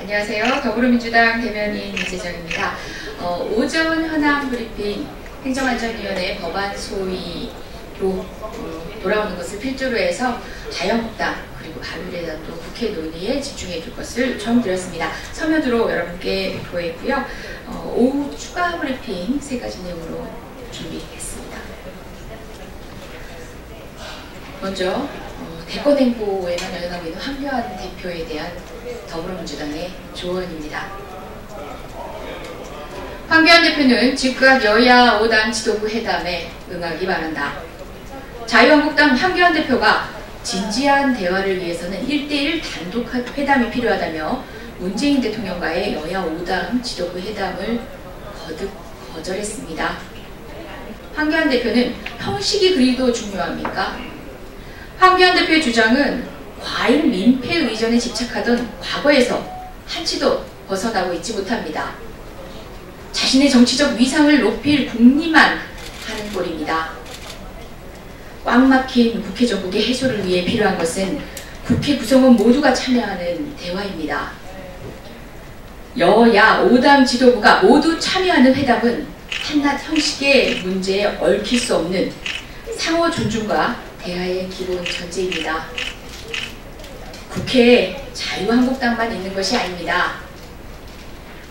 안녕하세요. 더불어민주당 대변인 이재정입니다. 오전 현황 브리핑 행정안전위원회 법안 소위로 돌아오는 것을 필두로 해서 자유한국당 그리고 바른미래당도 국회 논의에 집중해 줄 것을 정드렸습니다. 서면으로 여러분께 보였고요. 오후 추가 브리핑 3가지 내용으로 준비했습니다. 먼저 대권 행보에만 연연하고 있는 황교안 대표에 대한 더불어민주당의 조언입니다. 황교안 대표는 즉각 여야 5당 지도부 회담에 응하기 바란다. 자유한국당 황교안 대표가 진지한 대화를 위해서는 1대1 단독 회담이 필요하다며 문재인 대통령과의 여야 5당 지도부 회담을 거듭 거절했습니다. 황교안 대표는 형식이 그리도 중요합니까? 황교안 대표의 주장은 과잉 민폐 의전에 집착하던 과거에서 한치도 벗어나고 있지 못합니다. 자신의 정치적 위상을 높일 궁리만 하는 꼴입니다. 꽉 막힌 국회 정국의 해소를 위해 필요한 것은 국회 구성원 모두가 참여하는 대화입니다. 여야 5당 지도부가 모두 참여하는 회담은 한낱 형식의 문제에 얽힐 수 없는 상호 존중과 대화의 기본 전제입니다. 국회에 자유한국당만 있는 것이 아닙니다.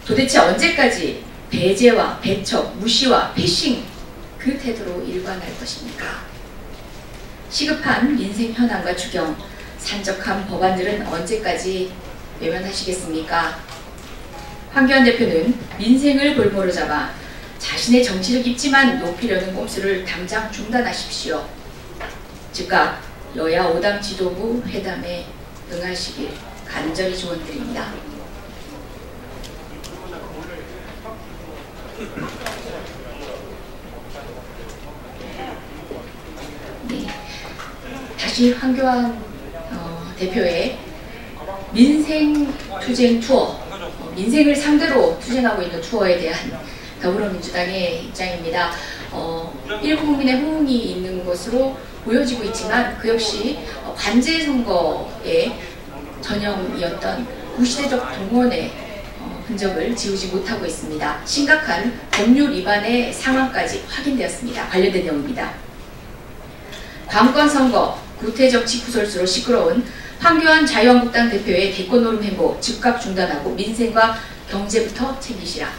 도대체 언제까지 배제와 배척, 무시와 패싱 그 태도로 일관할 것입니까? 시급한 민생 현안과 추경, 산적한 법안들은 언제까지 외면하시겠습니까? 황교안 대표는 민생을 볼모로 잡아 자신의 정치적 입지만 높이려는 꼼수를 당장 중단하십시오. 즉각 여야 5당 지도부 회담에 응하시길 간절히 조언드립니다. 네, 다시 황교안 대표의 민생투쟁 투어, 민생을 상대로 투쟁하고 있는 투어에 대한 더불어민주당의 입장입니다. 일부 국민의 호응이 있는 것으로 보여지고 있지만 그 역시 관제 선거의 전형이었던 구시대적 동원의 흔적을 지우지 못하고 있습니다. 심각한 법률 위반의 상황까지 확인되었습니다. 관련된 내용입니다. 관건선거, 구태정치 구설수로 시끄러운 황교안 자유한국당 대표의 대권 노름 행보 즉각 중단하고 민생과 경제부터 챙기시라.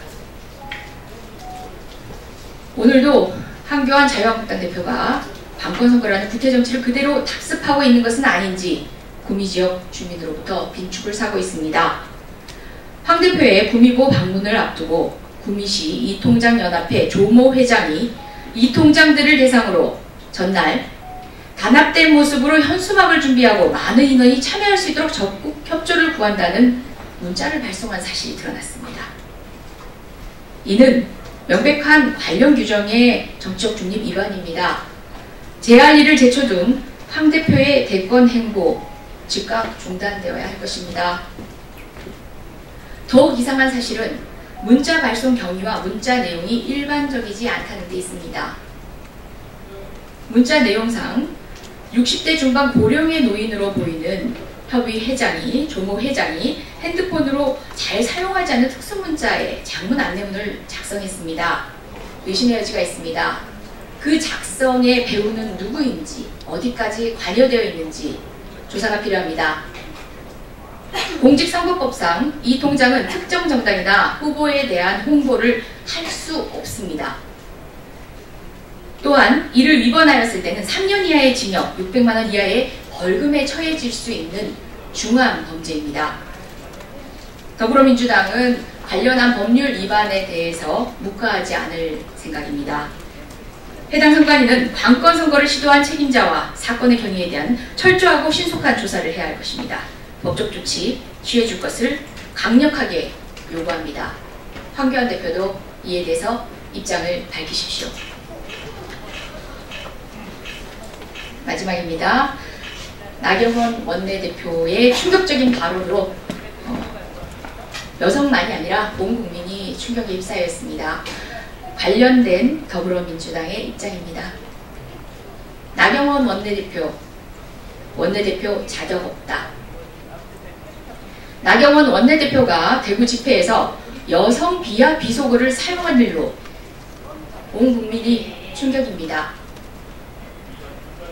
오늘도 황교안 자유한국당 대표가 관건선거라는 구태정치를 그대로 답습하고 있는 것은 아닌지 구미지역 주민으로부터 빈축을 사고 있습니다. 황 대표의 구미고 방문을 앞두고 구미시 이통장연합회 조모 회장이 이 통장들을 대상으로 전날 단합된 모습으로 현수막을 준비하고 많은 인원이 참여할 수 있도록 적극 협조를 구한다는 문자를 발송한 사실이 드러났습니다. 이는 명백한 관련 규정의 정치적 중립 위반입니다. 제2를 제쳐둔 황 대표의 대권 행보 즉각 중단되어야 할 것입니다. 더욱 이상한 사실은 문자 발송 경위와 문자 내용이 일반적이지 않다는 데 있습니다. 문자 내용상 60대 중반 고령의 노인으로 보이는 협의 회장이, 조모 회장이 핸드폰으로 잘 사용하지 않는 특수 문자에 장문 안내문을 작성했습니다. 의심의 여지가 있습니다. 그 작성의 배우는 누구인지, 어디까지 관여되어 있는지 조사가 필요합니다. 공직선거법상 이 통장은 특정 정당이나 후보에 대한 홍보를 할 수 없습니다. 또한 이를 위반하였을 때는 3년 이하의 징역, 600만 원 이하의 벌금에 처해질 수 있는 중한 범죄입니다. 더불어민주당은 관련한 법률 위반에 대해서 묵과하지 않을 생각입니다. 해당 선관위는 관건 선거를 시도한 책임자와 사건의 경위에 대한 철저하고 신속한 조사를 해야 할 것입니다. 법적 조치 취해줄 것을 강력하게 요구합니다. 황교안 대표도 이에 대해서 입장을 밝히십시오. 마지막입니다. 나경원 원내대표의 충격적인 발언으로 여성만이 아니라 온 국민이 충격에 휩싸여 있습니다. 관련된 더불어민주당의 입장입니다. 나경원 원내대표 자격 없다. 나경원 원내대표가 대구 집회에서 여성 비하 비속어를 사용한 일로 온 국민이 충격입니다.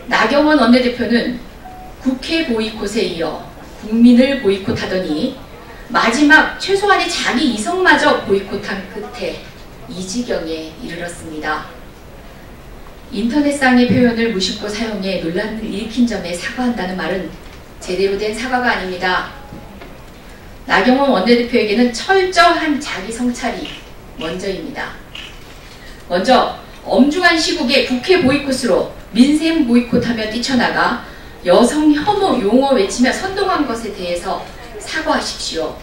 나경원 원내대표는 국회 보이콧에 이어 국민을 보이콧하더니 마지막 최소한의 자기 이성마저 보이콧한 끝에 이 지경에 이르렀습니다. 인터넷상의 표현을 무심코 사용해 논란을 일으킨 점에 사과한다는 말은 제대로 된 사과가 아닙니다. 나경원 원내대표에게는 철저한 자기 성찰이 먼저입니다. 먼저 엄중한 시국에 국회 보이콧으로 민생 보이콧하며 뛰쳐나가 여성 혐오 용어 외치며 선동한 것에 대해서 사과하십시오.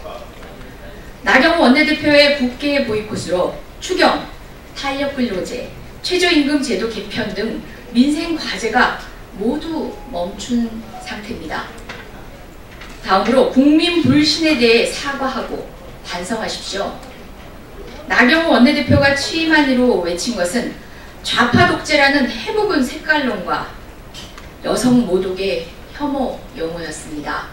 나경원 원내대표의 국회 보이콧으로 추경, 탄력근로제, 최저임금 제도 개편 등 민생 과제가 모두 멈춘 상태입니다. 다음으로 국민 불신에 대해 사과하고 반성하십시오. 나경원 원내대표가 취임한 이로 외친 것은 좌파 독재라는 해묵은 색깔론과 여성 모독의 혐오 용어였습니다.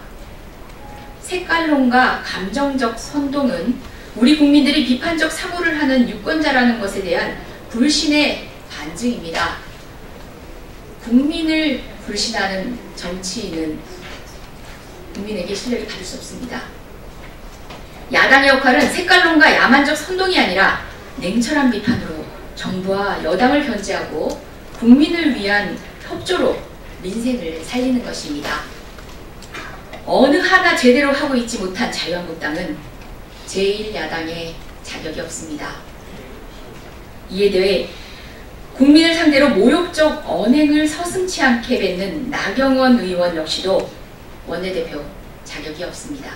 색깔론과 감정적 선동은 우리 국민들이 비판적 사고를 하는 유권자라는 것에 대한 불신의 반증입니다. 국민을 불신하는 정치인은 국민에게 신뢰를 받을 수 없습니다. 야당의 역할은 색깔론과 야만적 선동이 아니라 냉철한 비판으로 정부와 여당을 견제하고 국민을 위한 협조로 민생을 살리는 것입니다. 어느 하나 제대로 하고 있지 못한 자유한국당은 제1야당의 자격이 없습니다. 이에 대해 국민을 상대로 모욕적 언행을 서슴지 않게 뱉는 나경원 의원 역시도 원내대표 자격이 없습니다.